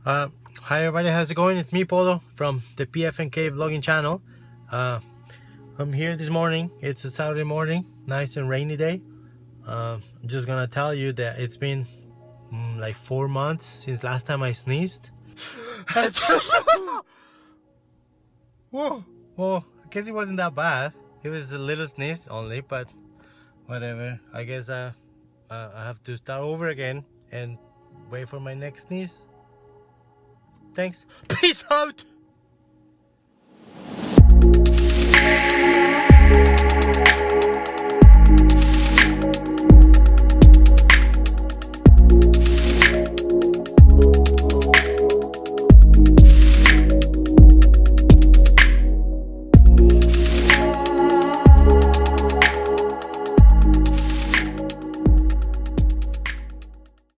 Hi everybody, how's it going? It's me, Polo, from the PFNK vlogging channel. I'm here this morning. It's a Saturday morning, nice and rainy day. I'm just gonna tell you that it's been like 4 months since last time I sneezed. Whoa, well, I guess it wasn't that bad. It was a little sneeze only, but whatever. I guess I have to start over again and wait for my next sneeze. Thanks. Peace out.